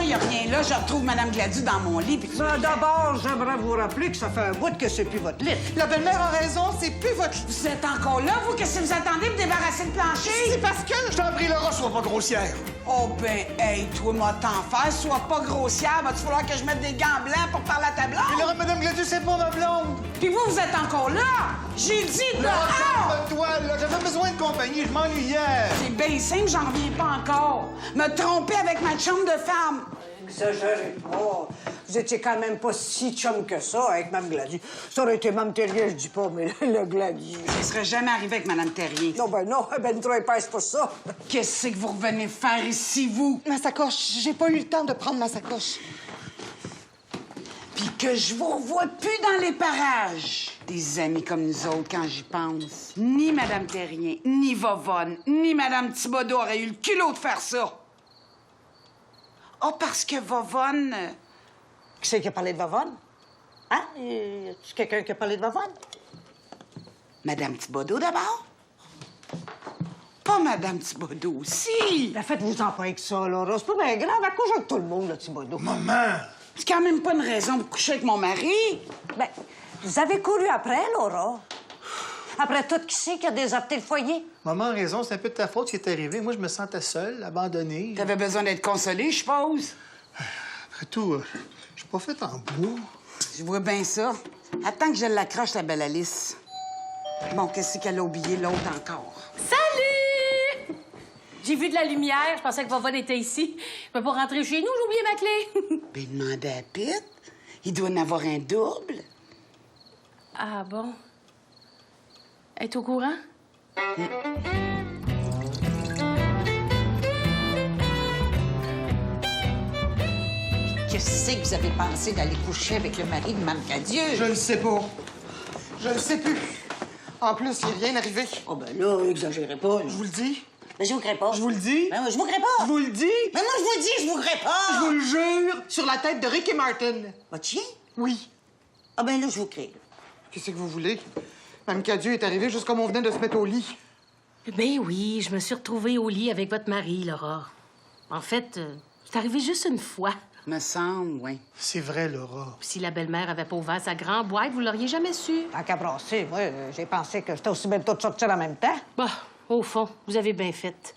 il n'y a rien là. Je retrouve Mme Gladu dans mon lit. Puis... Ben, d'abord, j'aimerais vous rappeler que ça fait un bout que c'est plus votre lit. La belle-mère a raison, c'est plus votre... Vous êtes encore là, vous? Qu'est-ce que vous attendez pour débarrasser le plancher? C'est parce que... Je t'en prie, Laura, sois pas grossière. Oh ben, hey, toi, moi t'en faire, sois pas grossière. Va-tu falloir que je mette des gants blancs pour parler à ta blonde? Mais Laura, Madame Gladu, c'est pas ma blonde. Puis vous êtes encore là? J'ai dit Laura, dehors! calme-toi, là. J'avais besoin de compagnie, je m'ennuyais. C'est bien simple, j'en reviens pas encore. Me tromper avec ma chambre de femme. Exagérez pas. Vous étiez quand même pas si chum que ça avec Mme Gladu. Ça aurait été Mme Terrier, je dis pas, mais le Gladu. Ça serait jamais arrivé avec Mme Terrier. Non, ben trop épaisse pour ça. Qu'est-ce que vous revenez faire ici, vous? Ma sacoche, j'ai pas eu le temps de prendre ma sacoche. Puis que je vous revoie plus dans les parages. Des amis comme nous autres, quand j'y pense. Ni Mme Terrien, ni Vovonne, ni Mme Thibodeau auraient eu le culot de faire ça. Oh, parce que Vovonne... Qui c'est qui a parlé de Vavonne? Hein? Y a-tu quelqu'un qui a parlé de Vavonne? Mme Thibodeau, d'abord? Pas Mme Thibodeau aussi. Ben, faites-vous-en pas avec ça, Laura. C'est pas bien grave. À coucher avec tout le monde, là, Thibodeau. Maman! C'est quand même pas une raison pour coucher avec mon mari. Ben, vous avez couru après, Laura. Après tout, qui c'est qui a déserté le foyer? Maman a raison, c'est un peu de ta faute ce qui est arrivé. Moi, je me sentais seule, abandonnée. T'avais besoin d'être consolée, je suppose. Après tout, je suis pas faite en bois. Je vois bien ça. Attends que je l'accroche, la belle Alice. Bon, qu'est-ce qu'elle a oublié, l'autre encore? Salut! J'ai vu de la lumière. Je pensais que Vovonne était ici. Je peux pas rentrer chez nous, j'ai oublié ma clé. Ben, demandez à Pete. Il doit en avoir un double. Ah bon? Elle est au courant? Qu'est-ce que vous avez pensé d'aller coucher avec le mari de Mme Cadieux? Je le sais pas. Je le sais plus. En plus, il n'est rien arrivé. Oh, ben là, exagérez pas. Je vous le dis. Mais je vous crée pas. Je vous le dis. Ben, moi, je vous crée pas. Je vous le dis. Mais moi, je vous le dis, je vous crée pas. Je vous le jure, sur la tête de Ricky Martin. Votre chien? Oui. Ah, ben là, je vous crée. Qu'est-ce que vous voulez? Mme Cadieux est arrivée juste comme on venait de se mettre au lit. Ben oui, je me suis retrouvée au lit avec votre mari, Laura. En fait, c'est arrivé juste une fois. Me semble, oui. C'est vrai, Laura. Si la belle-mère avait pas ouvert sa grande boîte, vous l'auriez jamais su. Tant qu'à brasser, moi, j'ai pensé que c'était aussi bientôt de sortir en même temps. Bah, au fond, vous avez bien fait.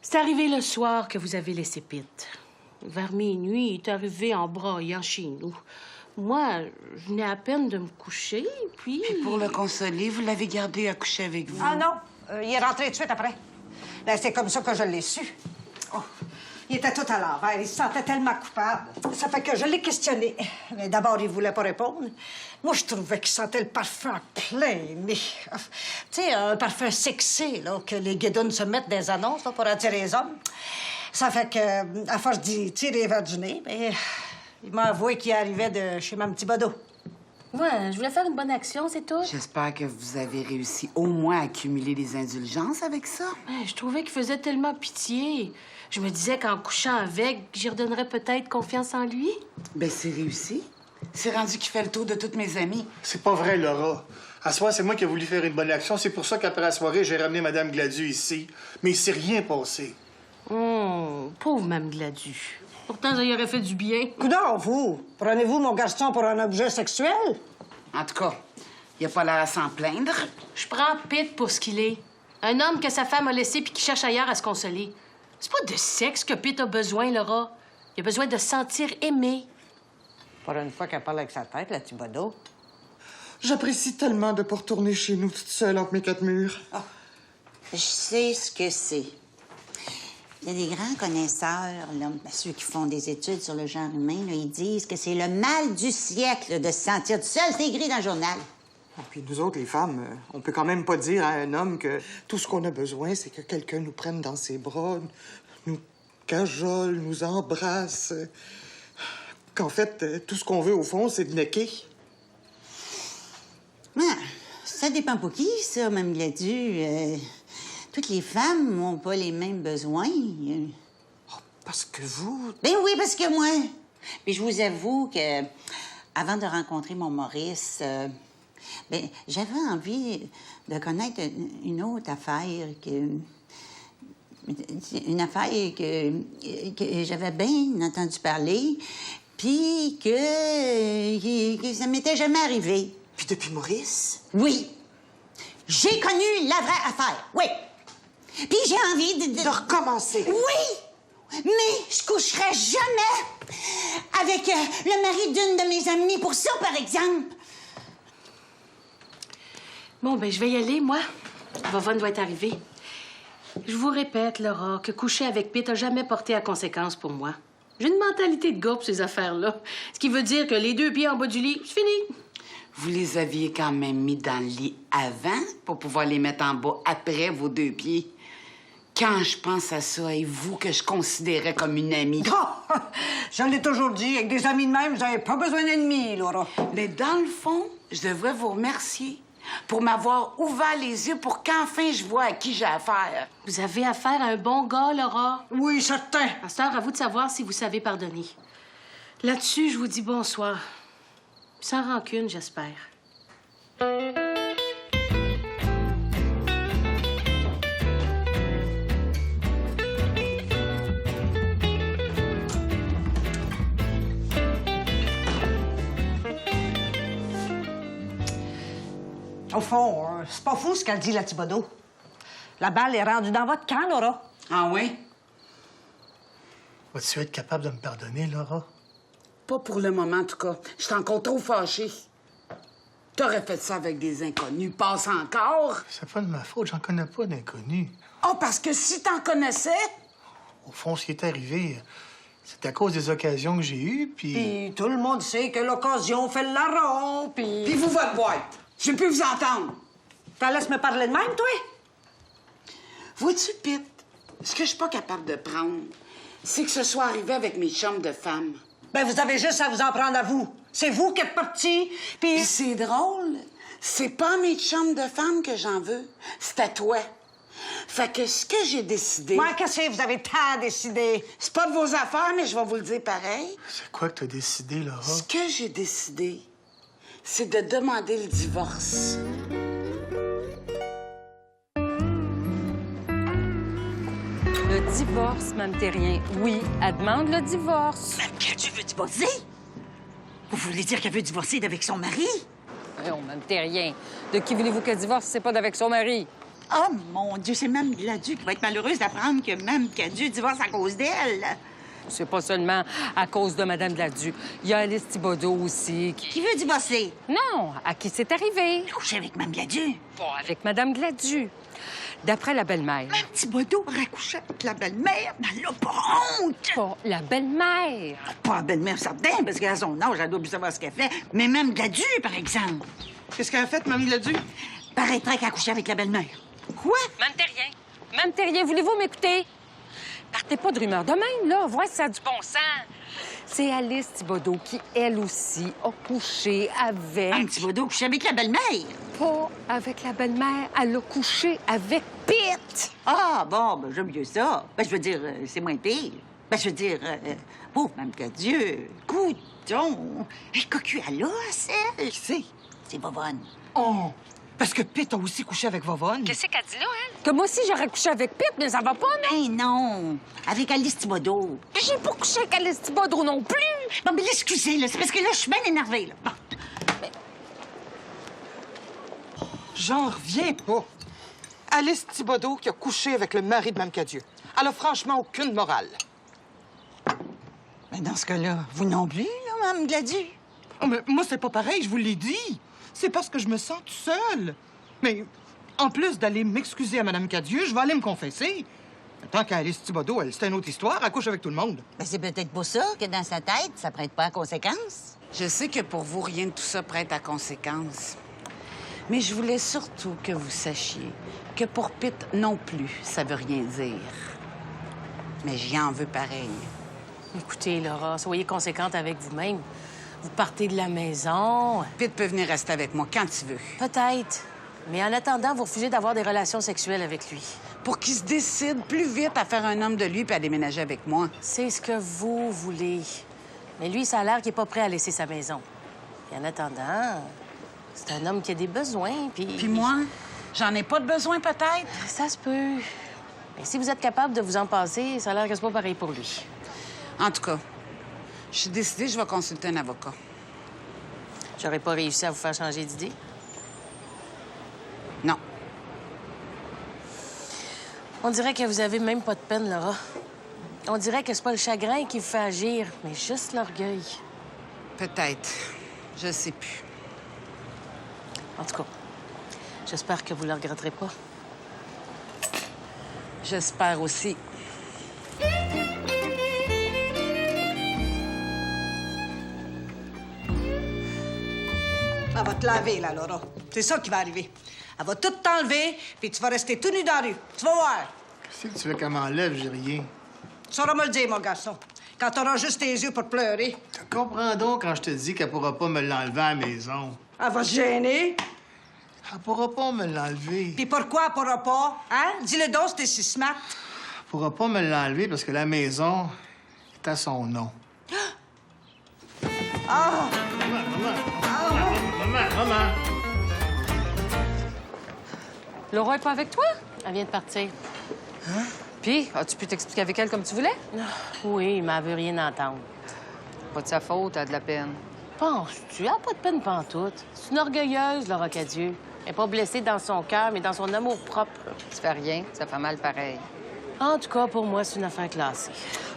C'est arrivé le soir que vous avez laissé Pete. Vers minuit, il est arrivé en braillant chez nous. Moi, je venais à peine de me coucher, puis... Puis pour le consoler, vous l'avez gardé à coucher avec vous. Ah non, il est rentré tout de suite après. Ben, c'est comme ça que je l'ai su. Oh, il était tout à l'envers. Il se sentait tellement coupable. Ça fait que je l'ai questionné. Mais d'abord, il voulait pas répondre. Moi, je trouvais qu'il sentait le parfum en plein nez. Tu sais, un parfum sexy, là, que les guédounes se mettent dans les annonces là, pour attirer les hommes. Ça fait que, à force d'y tirer vers du nez, ben, il m'a avoué qu'il arrivait de chez Mme Thibodeau. Ouais, je voulais faire une bonne action, c'est tout. J'espère que vous avez réussi au moins à accumuler des indulgences avec ça. Ouais, je trouvais qu'il faisait tellement pitié. Je me disais qu'en couchant avec, j'y redonnerais peut-être confiance en lui. Ben, c'est réussi. C'est rendu qu'il fait le tour de toutes mes amies. C'est pas vrai, Laura. À soir, c'est moi qui ai voulu faire une bonne action. C'est pour ça qu'après la soirée, j'ai ramené Mme Gladu ici. Mais il s'est rien passé. Pauvre Mme Gladu. Pourtant, ça y aurait fait du bien. Coudonc, vous! Prenez-vous mon garçon pour un objet sexuel? En tout cas, il a pas l'air à s'en plaindre. Je prends Pete pour ce qu'il est. Un homme que sa femme a laissé puis qui cherche ailleurs à se consoler. C'est pas de sexe que Pete a besoin, Laura. Il a besoin de se sentir aimé. Pour une fois qu'elle parle avec sa tête, la Thibodeau. J'apprécie tellement de pas retourner chez nous toute seule entre mes quatre murs. Je sais ce que c'est. Il y a des grands connaisseurs, là, ceux qui font des études sur le genre humain, là, ils disent que c'est le mal du siècle de se sentir tout seul. C'est écrit dans le journal. Et puis nous autres, les femmes, on peut quand même pas dire à un homme que tout ce qu'on a besoin, c'est que quelqu'un nous prenne dans ses bras, nous cajole, nous embrasse. Qu'en fait, tout ce qu'on veut, au fond, c'est de necker. Ah, ça dépend pour qui, ça, Mme Gladu. Toutes les femmes n'ont pas les mêmes besoins. Parce que vous... Ben oui, parce que moi... Puis je vous avoue que, avant de rencontrer mon Maurice, ben, j'avais envie de connaître une autre affaire que... C'est une affaire que j'avais bien entendu parler, puis que ça m'était jamais arrivé. Puis depuis Maurice? Oui. J'ai connu la vraie affaire, oui. Puis j'ai envie De recommencer. Oui! Mais je coucherai jamais avec le mari d'une de mes amies pour ça, par exemple. Bon, ben je vais y aller, moi. Vovonne doit être arrivée. Je vous répète, Laura, que coucher avec Pete n'a jamais porté à conséquence pour moi. J'ai une mentalité de gars pour ces affaires-là. Ce qui veut dire que les 2 pieds en bas du lit, c'est fini. Vous les aviez quand même mis dans le lit avant pour pouvoir les mettre en bas après vos 2 pieds. Quand je pense à ça, et vous que je considérais comme une amie. Oh, je l'ai toujours dit, avec des amis de même, vous n'avez pas besoin d'ennemis, Laura. Mais dans le fond, je devrais vous remercier pour m'avoir ouvert les yeux pour qu'enfin je vois à qui j'ai affaire. Vous avez affaire à un bon gars, Laura. Oui, certain. À cette heure, à vous de savoir si vous savez pardonner. Là-dessus, je vous dis bonsoir. Sans rancune, j'espère. Au fond, c'est pas fou ce qu'a dit la Thibodeau. La balle est rendue dans votre camp, Laura. Ah oui? Vas-tu être capable de me pardonner, Laura? Pas pour le moment, en tout cas. Je suis encore trop fâchée. T'aurais fait ça avec des inconnus. Passe encore. C'est pas de ma faute, j'en connais pas d'inconnus. Oh, parce que si t'en connaissais... Au fond, ce qui est arrivé, c'est à cause des occasions que j'ai eues, puis... Puis tout le monde sait que l'occasion fait le larron, Puis puis... vous, votre boîte. Je peux vous entendre. T'en laisses me parler de même, toi? Vois-tu, Pete, ce que je suis pas capable de prendre, c'est que ce soit arrivé avec mes chums de femmes. Ben, vous avez juste à vous en prendre à vous. C'est vous qui êtes partis, puis... Puis c'est drôle, c'est pas mes chums de femmes que j'en veux, c'est à toi. Fait que ce que j'ai décidé... Moi, qu'est-ce que vous avez tant à décider? C'est pas de vos affaires, mais je vais vous le dire pareil. C'est quoi que t'as décidé, Laura? Ce que j'ai décidé, c'est de demander le divorce. Le divorce, Mme Terrien. Oui, elle demande le divorce. Mme Cadieux veut divorcer? Vous voulez dire qu'elle veut divorcer d'avec son mari? Non, Mme Terrien. De qui voulez-vous qu'elle divorce si c'est pas d'avec son mari? Oh, mon Dieu, c'est Mme Gladu qui va être malheureuse d'apprendre que Mme Cadieux divorce à cause d'elle. C'est pas seulement à cause de Mme Gladu. Il y a Alice Thibodeau aussi. Qui veut divorcer? Non, à qui c'est arrivé? Coucher avec Mme Gladu. Pas avec Mme Gladu. D'après la belle-mère. Mme Thibodeau raccouchait avec la belle-mère, mais elle n'a pas honte. Pas la belle-mère. Pas la belle-mère, certain, parce qu'à son âge, elle doit plus savoir ce qu'elle fait. Mais Mme Gladu, par exemple. Qu'est-ce qu'elle a fait, Mme Gladu? Paraîtrait qu'elle a couché avec la belle-mère. Quoi? Mme Terrien. Mme Terrien, voulez-vous m'écouter? Partez pas de rumeurs de même, là. Voyez si ça a du bon sens. C'est Alice Thibodeau qui, elle aussi, a couché avec... Mme Thibodeau couchait avec la belle-mère. Pas avec la belle-mère. Elle a couché avec Pete. Ah, bon, ben, j'aime mieux ça. Ben, je veux dire, c'est moins pire. Ben, je veux dire, pauvre Mme Cadieux, coudon. Elle est cocu à l'os, elle. Qui c'est? C'est Vovonne. Oh! Parce que Pete a aussi couché avec Vovonne. Qu'est-ce qu'elle dit là, elle? Que moi aussi, j'aurais couché avec Pete, mais ça va pas, non? Ben non, avec Alice Thibodeau. J'ai pas couché avec Alice Thibodeau non plus. Bon, mais là, excusez, là, c'est parce que là, je suis bien énervée, là. Bon. J'en reviens pas. Alice Thibodeau qui a couché avec le mari de Mme Cadieux. Elle a franchement aucune morale. Ben dans ce cas-là, vous non plus, là, Mme Gladu? Oh, mais moi, c'est pas pareil, je vous l'ai dit. C'est parce que je me sens toute seule. Mais en plus d'aller m'excuser à Mme Cadieux, je vais aller me confesser. Tant qu'Alice Thibodeau, elle, c'est une autre histoire, elle couche avec tout le monde. Ben c'est peut-être pour ça que dans sa tête, ça prête pas à conséquence. Je sais que pour vous, rien de tout ça prête à conséquence. Mais je voulais surtout que vous sachiez que pour Pete non plus, ça veut rien dire. Mais j'y en veux pareil. Écoutez, Laura, soyez conséquente avec vous-même. Vous partez de la maison. Pete peut venir rester avec moi quand il veut. Peut-être. Mais en attendant, vous refusez d'avoir des relations sexuelles avec lui. Pour qu'il se décide plus vite à faire un homme de lui puis à déménager avec moi. C'est ce que vous voulez. Mais lui, ça a l'air qu'il n'est pas prêt à laisser sa maison. Et en attendant, c'est un homme qui a des besoins, puis... Puis moi, j'en ai pas de besoin peut-être. Ça se peut. Mais si vous êtes capable de vous en passer, ça a l'air que c'est pas pareil pour lui. En tout cas, je suis décidée, je vais consulter un avocat. J'aurais pas réussi à vous faire changer d'idée. Non. On dirait que vous avez même pas de peine, Laura. On dirait que c'est pas le chagrin qui vous fait agir, mais juste l'orgueil. Peut-être. Je sais plus. En tout cas, j'espère que vous le regretterez pas. J'espère aussi. Elle va te laver, là, Laura. C'est ça qui va arriver. Elle va tout t'enlever, puis tu vas rester tout nu dans la rue. Tu vas voir. Si tu veux qu'elle m'enlève, j'ai rien. Tu sauras me le dire, mon garçon. Quand t'auras juste tes yeux pour pleurer. Tu comprends donc quand je te dis qu'elle pourra pas me l'enlever à la maison. Elle va se gêner. Elle pourra pas me l'enlever. Puis pourquoi elle pourra pas? Hein? Dis-le donc si t'es si smart. Elle pourra pas me l'enlever parce que la maison est à son nom. Ah! Maman! Laura est pas avec toi? Elle vient de partir. Puis, as-tu pu t'expliquer avec elle comme tu voulais? Oui, mais elle veut rien entendre. Pas de sa faute, elle a de la peine. Penses-tu? Elle a pas de peine pantoute. C'est une orgueilleuse, Laura Cadieux. Elle n'est pas blessée dans son cœur, mais dans son amour-propre. Ça fait rien, ça fait mal pareil. En tout cas, pour moi, c'est une affaire classée.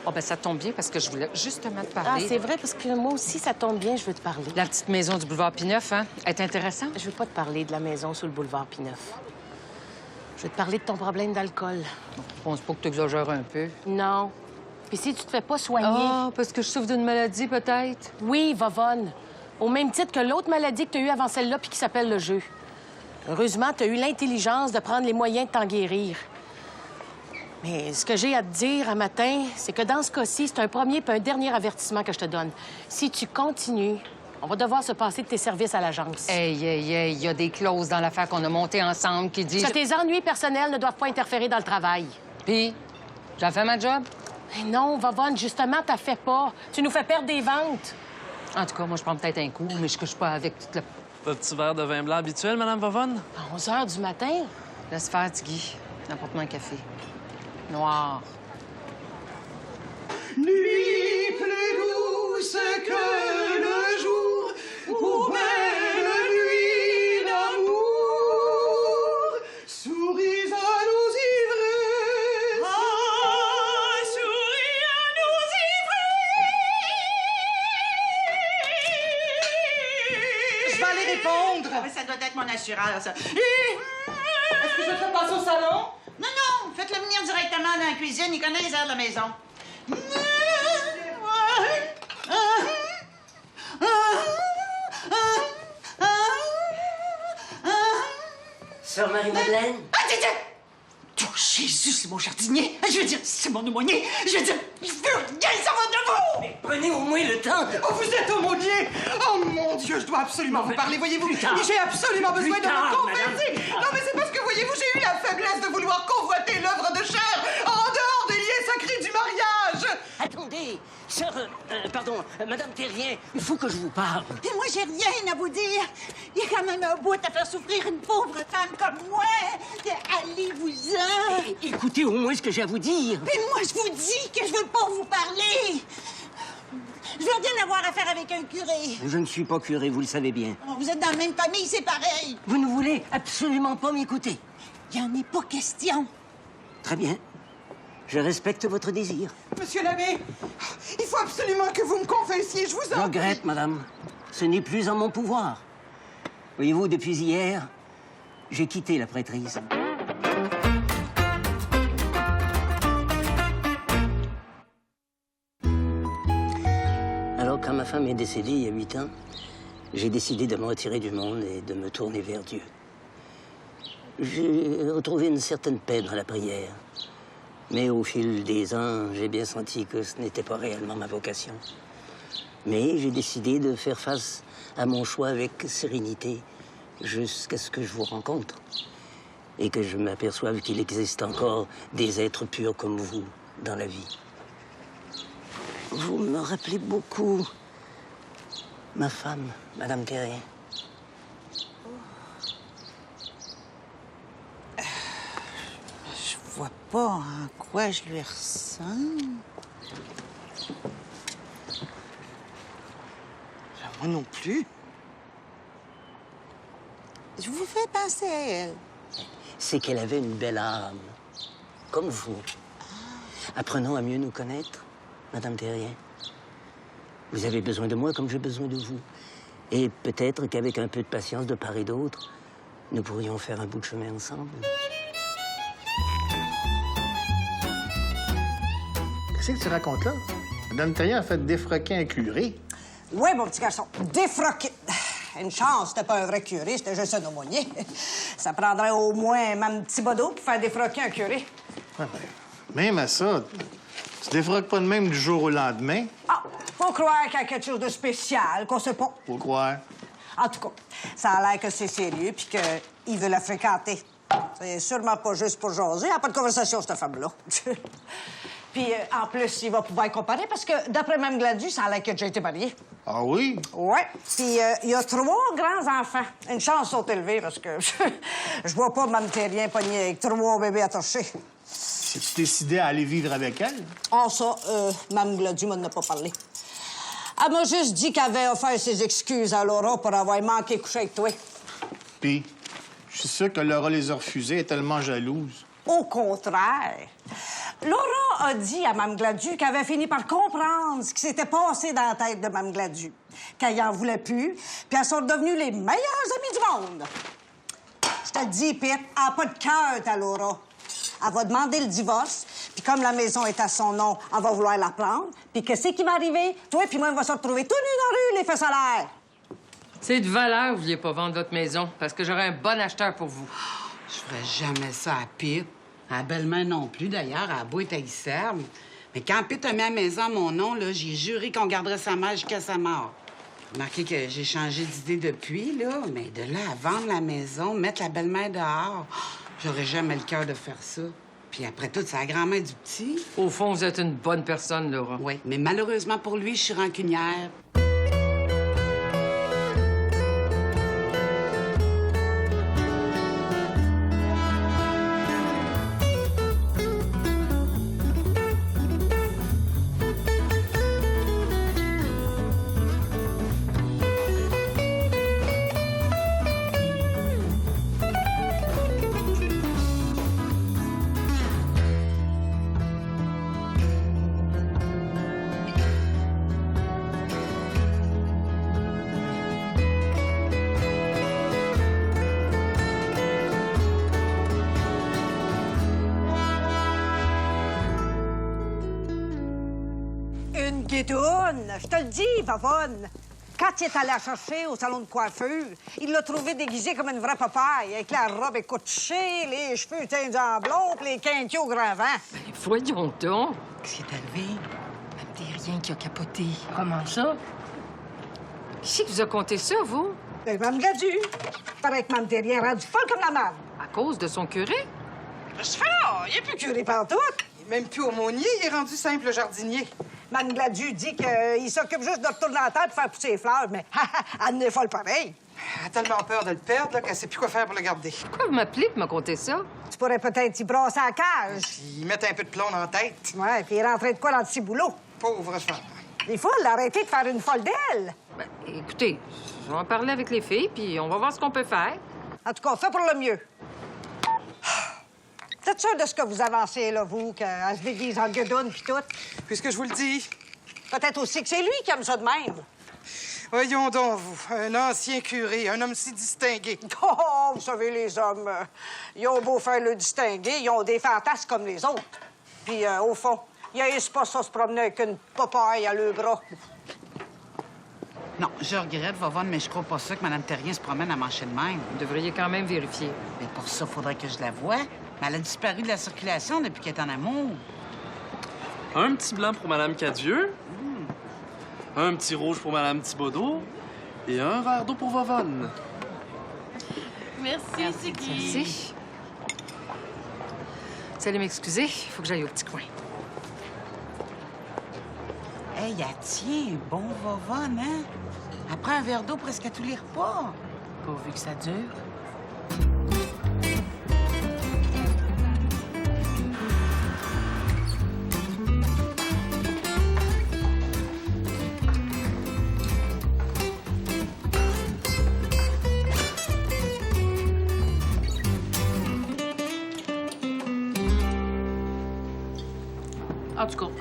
Oh, ben ça tombe bien parce que je voulais justement te Ah, parler. c'est vrai, parce que moi aussi, ça tombe bien, je veux te parler. La petite maison du boulevard Pineuf, hein? Elle est intéressante? Je veux pas te parler de la maison sur le boulevard Pineuf. Je veux te parler de ton problème d'alcool. Je pense pas que tu exagères un peu. Non. Puis si tu te fais pas soigner... Ah, parce que je souffre d'une maladie, peut-être? Oui, Vovonne. Au même titre que l'autre maladie que tu as eue avant celle-là puis qui s'appelle le jeu. Heureusement, tu as eu l'intelligence de prendre les moyens de t'en guérir. Mais ce que j'ai à te dire un matin, c'est que dans ce cas-ci, c'est un premier puis un dernier avertissement que je te donne. Si tu continues, on va devoir se passer de tes services à l'agence. Hey, il y a des clauses dans l'affaire qu'on a montée ensemble qui disent... Que tes ennuis personnels ne doivent pas interférer dans le travail. Puis, j'ai fait ma job? Mais non, Vovonne, justement, t'as fait pas. Tu nous fais perdre des ventes. En tout cas, moi, je prends peut-être un coup, mais je couche pas avec toute la... Votre petit verre de vin blanc habituel, Madame Vovonne? À 11 h du matin? Laisse faire, Tigui. N'importe un café. Noir. Nuit plus douce que le jour, ô belle nuit d'amour, souris à nous ivrer. Ah, souris à nous ivrer. Je vais aller répondre. Ah, mais ça doit être mon assureur, ça. Est-ce que je te fais passer au salon? Non, non, faites-le venir directement dans la cuisine. Il connaît les heures de la maison. Sœur Marie-Madeleine? Oh, Jésus, c'est mon jardinier. Je veux dire, c'est mon aumônier. Je veux dire, il veut rien savoir de vous. Mais prenez au moins le temps de... Oh, vous êtes aumônier! Oh, mon Dieu, je dois absolument vous parler, voyez-vous. Plus tard. J'ai absolument besoin Plus de tard, vous convertir. madame, plus tard. Non, mais c'est parce que, voyez-vous, j'ai eu la faiblesse de vouloir convoiter l'œuvre de chair en dehors des liens sacrés du mariage. Attendez, sœur... Madame Terrien, il faut que je vous parle. Et moi, j'ai rien à vous dire. Il y a quand même un bout à faire souffrir une pauvre femme comme moi. Allez-vous-en. Écoutez au moins ce que j'ai à vous dire. Mais moi, je vous dis que je veux pas vous parler. Je veux rien avoir à faire avec un curé. Je ne suis pas curé, vous le savez bien. Oh, vous êtes dans la même famille, c'est pareil. Vous ne voulez absolument pas m'écouter. Il n'y en est pas question. Très bien. Je respecte votre désir. Monsieur l'abbé, il faut absolument que vous me confessiez, je vous Je en regrette, madame. Ce n'est plus en mon pouvoir. Voyez-vous, depuis hier, j'ai quitté la prêtrise. Alors, quand ma femme est décédée il y a 8 ans, j'ai décidé de me retirer du monde et de me tourner vers Dieu. J'ai retrouvé une certaine paix dans la prière. Mais au fil des ans, j'ai bien senti que ce n'était pas réellement ma vocation. Mais j'ai décidé de faire face à mon choix avec sérénité jusqu'à ce que je vous rencontre et que je m'aperçoive qu'il existe encore des êtres purs comme vous dans la vie. Vous me rappelez beaucoup ma femme, Madame Terrien. vois pas en quoi je lui ressemble. Moi non plus. Je vous fais penser à elle. C'est qu'elle avait une belle âme, comme vous. Apprenons à mieux nous connaître, Madame Terrien. Vous avez besoin de moi comme j'ai besoin de vous. Et peut-être qu'avec un peu de patience de part et d'autre, nous pourrions faire un bout de chemin ensemble. Qu'est-ce que tu racontes là? Madame Terrien a fait défroquer un curé. Oui, mon petit garçon, défroqué. Une chance, c'était pas un vrai curé, c'était juste un aumônier. Ça prendrait au moins Mme Thibodeau pour faire défroquer un curé. Ah ben, même à ça, tu défroques pas de même du jour au lendemain. Ah, faut croire qu'il y a quelque chose de spécial, qu'on sait pas. Faut croire. En tout cas, ça a l'air que c'est sérieux puis qu'il veut la fréquenter. C'est sûrement pas juste pour jaser. Il n'y a pas de conversation, cette femme-là. Puis, en plus, il va pouvoir comparer parce que, d'après Mme Gladue, ça a l'air qu'il a déjà été marié. Ah oui? Ouais. Puis, il y a 3 grands-enfants. Une chance sont élevés parce que je vois pas Mme Terrien pogner avec 3 bébés attachés. Si tu décidais à aller vivre avec elle? Ah, ça, Mme Gladue m'en a pas parlé. Elle m'a juste dit qu'elle avait offert ses excuses à Laura pour avoir manqué coucher avec toi. Puis, je suis sûr que Laura les a refusés, elle est tellement jalouse. Au contraire. Laura a dit à Mme Gladue qu'elle avait fini par comprendre ce qui s'était passé dans la tête de Mme Gladue, qu'elle y en voulait plus, puis elles sont devenues les meilleures amies du monde. Je te le dis, Pete, elle n'a pas de cœur, ta Laura. Elle va demander le divorce, puis comme la maison est à son nom, elle va vouloir la prendre. Puis qu'est-ce qui va arriver? Toi puis moi, on va se retrouver tout nus dans la rue, les fesses à l'air. C'est de valeur, vous vouliez pas vendre votre maison, parce que j'aurais un bon acheteur pour vous. Je ferais jamais ça à Pete. À la belle-mère non plus, d'ailleurs, à la beau est haïssable. Mais quand Pete a mis à la maison à mon nom, là, j'ai juré qu'on garderait sa mère jusqu'à sa mort. Remarquez que j'ai changé d'idée depuis, là, mais de là à vendre la maison, mettre la belle-mère dehors, j'aurais jamais le cœur de faire ça. Puis après tout, c'est la grand-mère du petit. Au fond, vous êtes une bonne personne, Laura. Oui, mais malheureusement pour lui, je suis rancunière. Guédoune, je te le dis, Pavone. Quand il est allé la chercher au salon de coiffure, il l'a trouvé déguisée comme une vraie papaye, avec la robe écouchée, les cheveux teints en blond, puis les quinquets au grand vent. Ben, voyons donc. Qu'est-ce qui est arrivé? Même rien qui a capoté. Comment ça? Qui vous a conté ça, vous? Ben, Mme Gladue. Paraît que Mme Terrien est rendue folle comme la malle. À cause de son curé? Qu'est-ce que tu fais là? Il est plus curé pantoute. Il est même plus aumônier, il est rendu simple jardinier. Mme Gladue dit qu'il s'occupe juste de retourner dans la terre pour faire pousser les fleurs, mais elle n'est folle pareil. Elle a tellement peur de le perdre là, qu'elle sait plus quoi faire pour le garder. Pourquoi vous m'appelez pour me conter ça? Tu pourrais peut-être y brasser la cage. Ils mettent un peu de plomb dans la tête. Ouais, puis il rentrait de quoi dans le petit boulot? Pauvre femme. Il faut l'arrêter de faire une folle d'elle. Ben, écoutez, je vais en parler avec les filles, puis on va voir ce qu'on peut faire. En tout cas, fais pour le mieux. Vous êtes sûr de ce que vous avancez, là, vous, qu'elle se déguise en gueudonne puis tout? Puisque je vous le dis. Peut-être aussi que c'est lui qui aime ça de même. Voyons donc, vous, un ancien curé, un homme si distingué. Oh, vous savez, les hommes, ils ont beau faire le distinguer, ils ont des fantasmes comme les autres. Puis, au fond, ils haïssent pas ça se promener avec une papaye à le bras. Non, je regrette, Vavone, mais je crois pas ça que Mme Terrien se promène à marcher de même. Vous devriez quand même vérifier. Mais pour ça, faudrait que je la voie. Mais elle a disparu de la circulation depuis qu'elle est en amour. Un petit blanc pour Madame Cadieux, un petit rouge pour Madame Thibodeau et un verre d'eau pour Vavone. Merci, Siggy. Merci. Vous allez m'excuser, il faut que j'aille au petit coin. Hey, elle tient, bon Vavone, hein? Elle prend un verre d'eau presque à tous les repas. Pourvu que ça dure. En tout cas,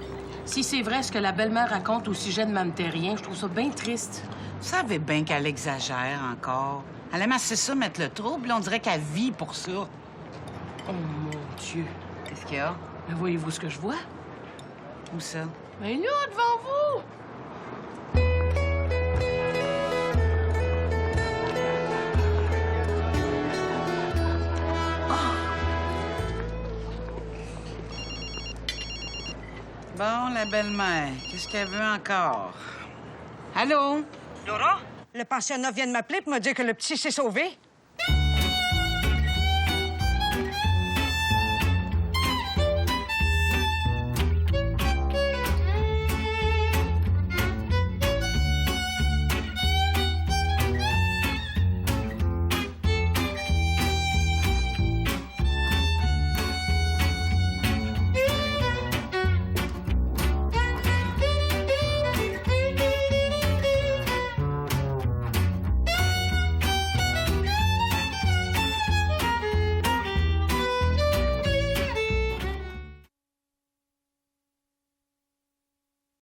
si c'est vrai ce que la belle-mère raconte au sujet de Mme Terrien, je trouve ça bien triste. Vous savez bien qu'elle exagère encore. Elle aime assez ça mettre le trouble. On dirait qu'elle vit pour ça. Oh, mon Dieu. Qu'est-ce qu'il y a? Mais voyez-vous ce que je vois? Où ça? Mais là, devant vous! Bon, la belle-mère, qu'est-ce qu'elle veut encore? Allô? Laura? Le pensionnat vient de m'appeler pour me dire que le petit s'est sauvé.